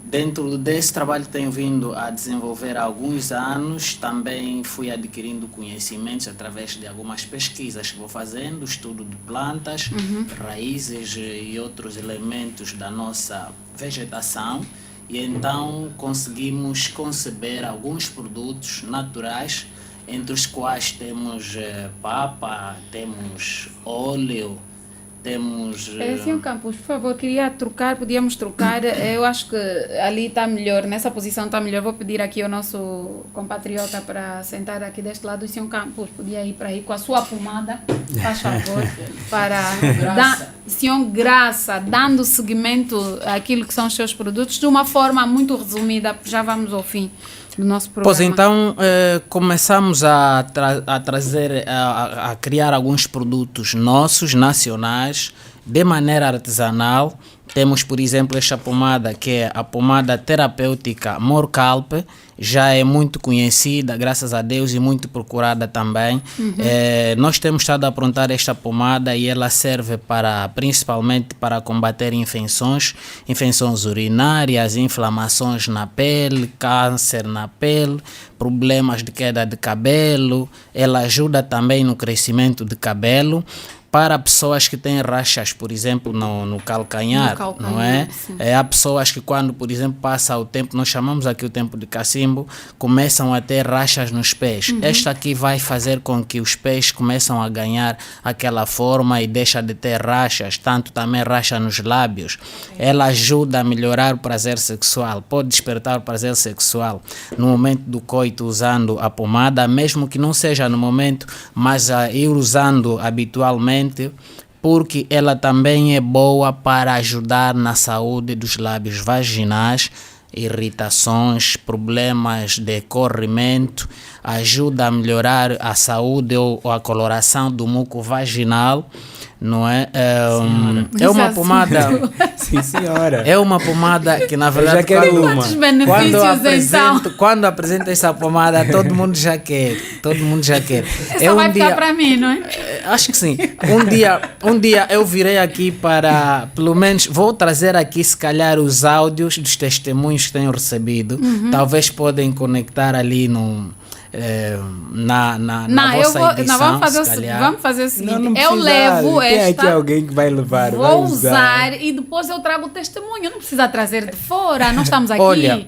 dentro desse trabalho tenho vindo a desenvolver há alguns anos. Também fui adquirindo conhecimentos através de algumas pesquisas que vou fazendo, estudo de plantas, raízes e outros elementos da nossa vegetação. E então conseguimos conceber alguns produtos naturais, entre os quais temos papa, temos óleo, temos... Senhor Campos, por favor, podíamos trocar. Eu acho que ali está melhor, nessa posição está melhor. Vou pedir aqui ao nosso compatriota para sentar aqui deste lado. O senhor Campos podia ir para aí com a sua pomada, faz favor, para senhor Graça, dando seguimento àquilo que são os seus produtos de uma forma muito resumida, já vamos ao fim do nosso programa. Pois então, começamos a trazer, a criar alguns produtos nossos, nacionais, de maneira artesanal. Temos, por exemplo, esta pomada, que é a pomada terapêutica Morcalp, já é muito conhecida, graças a Deus, e muito procurada também. Nós temos estado a aprontar esta pomada e ela serve principalmente para combater infecções urinárias, inflamações na pele, câncer na pele, problemas de queda de cabelo. Ela ajuda também no crescimento de cabelo. Para pessoas que têm rachas, por exemplo, no calcanhar, não é? Há pessoas que quando, por exemplo, passa o tempo, nós chamamos aqui o tempo de cacimbo, começam a ter rachas nos pés. Esta aqui vai fazer com que os pés começam a ganhar aquela forma e deixa de ter rachas, tanto também racha nos lábios. Ela ajuda a melhorar o prazer sexual, pode despertar o prazer sexual no momento do coito usando a pomada, mesmo que não seja no momento, mas a ir usando habitualmente, porque ela também é boa para ajudar na saúde dos lábios vaginais, irritações, problemas de corrimento, ajuda a melhorar a saúde ou a coloração do muco vaginal, não é? É uma pomada. Sim, senhora. É uma pomada que, na verdade, já quero uma. Quantos benefícios, então? Quando apresento essa pomada, todo mundo já quer. Só vai ficar para mim, não é? Acho que sim. Um dia eu virei aqui para, pelo menos, vou trazer aqui, se calhar, os áudios dos testemunhos que tenho recebido. Talvez podem conectar ali na vossa edição, vamos fazer o seguinte, Não eu levo tem esta, aqui alguém que vai levar, vou usar e depois eu trago o testemunho, não precisa trazer de fora, nós estamos aqui. Olha,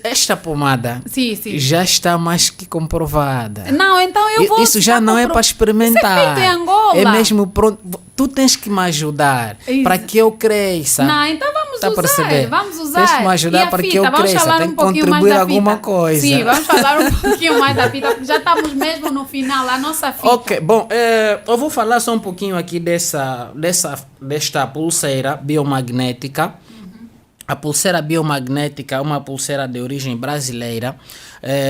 esta pomada sim. já está mais que comprovada. Não, então eu vou... Isso já não é para experimentar. Isso é feito em Angola. É mesmo pronto. Tu tens que me ajudar para que eu cresça. Não, então vamos usar. Tens que me ajudar para que eu cresça. Tem que contribuir alguma coisa. Sim, vamos falar um pouquinho mais da fita, porque já estamos mesmo no final, a nossa fita. Ok, bom, eu vou falar só um pouquinho aqui desta pulseira biomagnética. A pulseira biomagnética é uma pulseira de origem brasileira.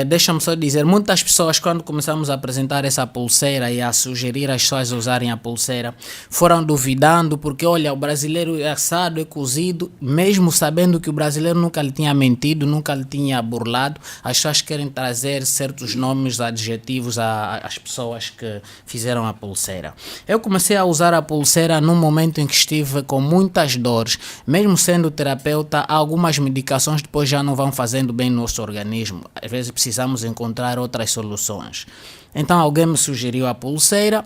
Deixa-me só dizer, muitas pessoas, quando começamos a apresentar essa pulseira e a sugerir as pessoas a usarem a pulseira, foram duvidando, porque olha, o brasileiro é assado, é cozido, mesmo sabendo que o brasileiro nunca lhe tinha mentido, nunca lhe tinha burlado. As pessoas querem trazer certos nomes, adjetivos às pessoas que fizeram a pulseira. Eu comecei a usar a pulseira num momento em que estive com muitas dores, mesmo sendo terapeuta, algumas medicações depois já não vão fazendo bem no nosso organismo. Às vezes precisamos encontrar outras soluções. Então alguém me sugeriu a pulseira.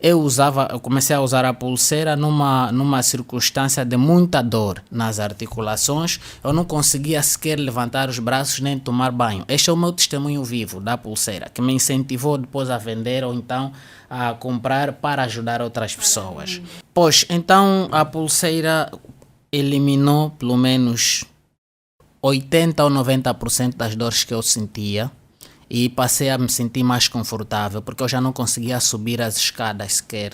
eu comecei a usar a pulseira numa circunstância de muita dor nas articulações. Eu não conseguia sequer levantar os braços nem tomar banho. Este é o meu testemunho vivo da pulseira, que me incentivou depois a vender ou então a comprar para ajudar outras pessoas. Pois, então a pulseira eliminou pelo menos 80% ou 90% das dores que eu sentia. E passei a me sentir mais confortável, porque eu já não conseguia subir as escadas sequer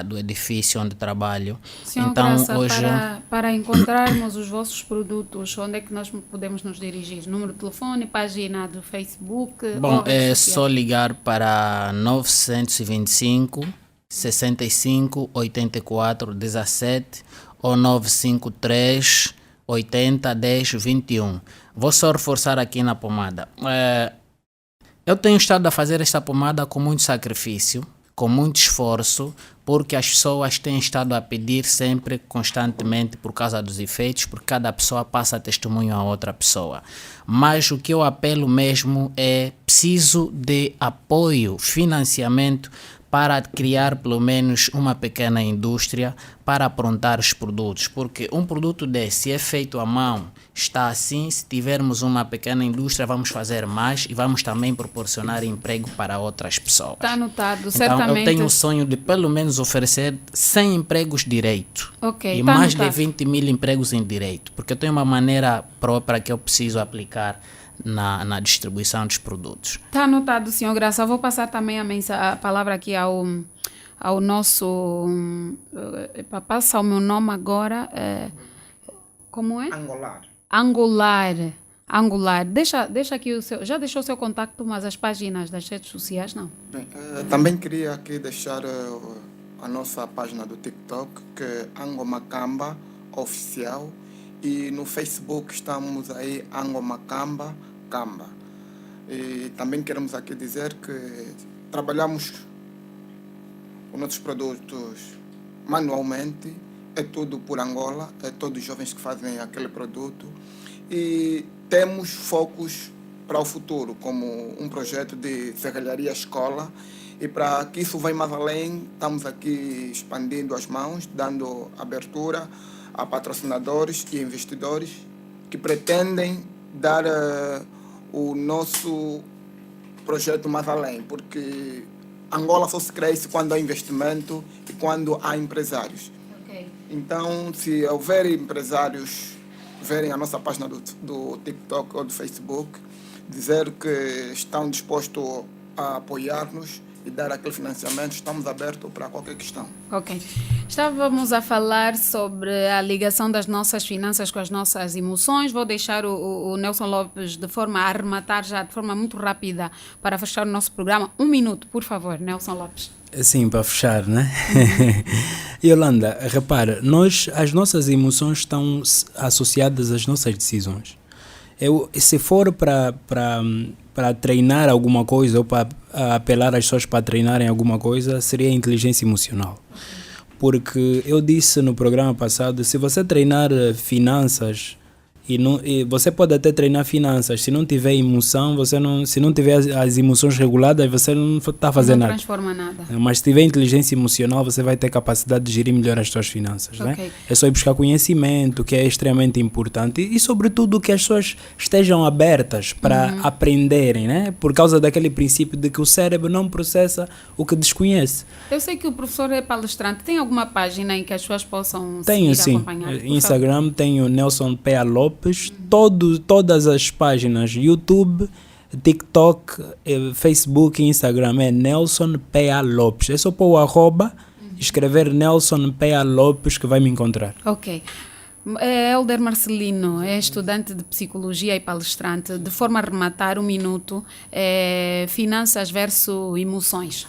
do edifício onde trabalho. Senhor Então, Graça, hoje... para encontrarmos os vossos produtos, onde é que nós podemos nos dirigir? Número de telefone, página do Facebook? Bom, ou redes é sociais? só ligar para 925 65 84 17 ou 953 80 10 21. Vou só reforçar aqui na pomada. Eu tenho estado a fazer esta pomada com muito sacrifício, com muito esforço, porque as pessoas têm estado a pedir sempre, constantemente, por causa dos efeitos, porque cada pessoa passa testemunho a outra pessoa. Mas o que eu apelo mesmo é preciso de apoio, financiamento, para criar pelo menos uma pequena indústria para aprontar os produtos, porque um produto desse é feito à mão, está assim, se tivermos uma pequena indústria vamos fazer mais e vamos também proporcionar emprego para outras pessoas. Está anotado, Então certamente. eu tenho o sonho de pelo menos oferecer 100 empregos direito Ok, e tá mais de anotado. 20 mil empregos em direito, porque eu tenho uma maneira própria que eu preciso aplicar na distribuição dos produtos. Está anotado, senhor Graça. Vou passar também a palavra aqui ao nosso... passa o meu nome agora. Como é? Angular. Deixa aqui o seu... Já deixou o seu contacto, mas as páginas das redes sociais não? Bem, também queria aqui deixar a nossa página do TikTok, que é Angomacamba Oficial, e no Facebook estamos aí Angomacamba Camba. E também queremos aqui dizer que trabalhamos os nossos produtos manualmente, é tudo por Angola, é todos os jovens que fazem aquele produto, e temos focos para o futuro, como um projeto de serralharia escola, e para que isso vá mais além, estamos aqui expandindo as mãos, dando abertura a patrocinadores e investidores que pretendem dar o nosso projeto mais além, porque Angola só se cresce quando há investimento e quando há empresários. Ok. Então, se houver empresários verem a nossa página do TikTok ou do Facebook, dizer que estão dispostos a apoiar-nos e dar aquele financiamento, estamos abertos para qualquer questão. Ok. Estávamos a falar sobre a ligação das nossas finanças com as nossas emoções. Vou deixar o Nelson Lopes de forma a arrematar já de forma muito rápida para fechar o nosso programa. 1 minuto, por favor, Nelson Lopes. Sim, para fechar, né? Yolanda, repara, as nossas emoções estão associadas às nossas decisões. Se for para treinar alguma coisa ou para apelar as pessoas para treinarem alguma coisa, seria a inteligência emocional. Porque eu disse no programa passado, se você treinar finanças, e você pode até treinar finanças, se não tiver emoção, se não tiver as emoções reguladas, você não está fazendo nada. Não transforma nada. Mas se tiver inteligência emocional, você vai ter capacidade de gerir melhor as suas finanças. Ok. Né? É só ir buscar conhecimento, que é extremamente importante. E sobretudo, que as pessoas estejam abertas para aprenderem, né? Por causa daquele princípio de que o cérebro não processa o que desconhece. Eu sei que o professor é palestrante. Tem alguma página em que as pessoas possam Tenho, seguir, sim. acompanhar? Por favor. Instagram, tenho Nelson P.A. Lopes. Todas as páginas, YouTube, TikTok, Facebook e Instagram é Nelson P.A. Lopes. É só pôr o arroba, escrever Nelson P.A. Lopes que vai me encontrar. Ok. Helder Marcelino é estudante de psicologia e palestrante. De forma a arrematar, 1 minuto, finanças versus emoções.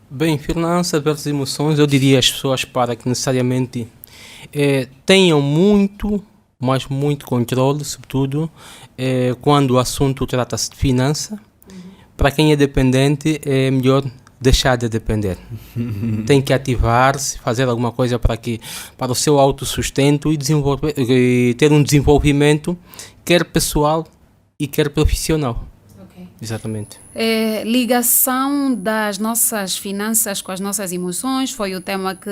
Bem, finanças versus emoções, eu diria às pessoas para que necessariamente tenham muito, mas muito controle, sobretudo quando o assunto trata-se de finança. Para quem é dependente, é melhor deixar de depender. Tem que ativar-se, fazer alguma coisa para o seu autossustento e ter um desenvolvimento, quer pessoal e quer profissional. Ok. Exatamente. Ligação das nossas finanças com as nossas emoções foi o tema que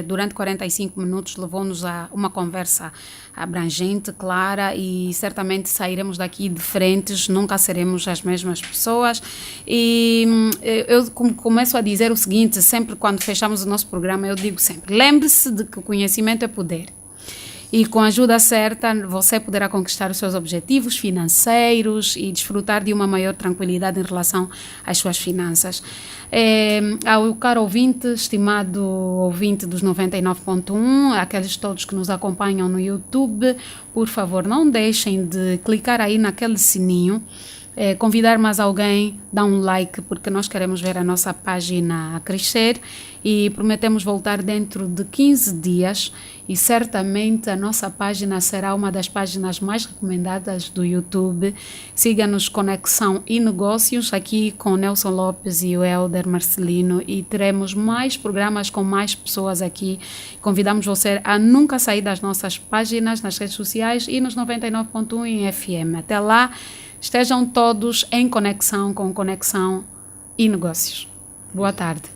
durante 45 minutos levou-nos a uma conversa abrangente, clara, e certamente sairemos daqui diferentes, nunca seremos as mesmas pessoas. E eu começo a dizer o seguinte, sempre quando fechamos o nosso programa, eu digo sempre, lembre-se de que o conhecimento é poder. E com a ajuda certa, você poderá conquistar os seus objetivos financeiros e desfrutar de uma maior tranquilidade em relação às suas finanças. Ao caro ouvinte, estimado ouvinte dos 99.1, aqueles todos que nos acompanham no YouTube, por favor, não deixem de clicar aí naquele sininho, convidar mais alguém, dar um like, porque nós queremos ver a nossa página a crescer e prometemos voltar dentro de 15 dias e certamente a nossa página será uma das páginas mais recomendadas do YouTube. Siga-nos Conexão e Negócios aqui com o Nelson Lopes e o Helder Marcelino e teremos mais programas com mais pessoas aqui. Convidamos você a nunca sair das nossas páginas nas redes sociais e nos 99.1 em FM. Até lá, estejam todos em conexão com Conexão e Negócios. Boa tarde.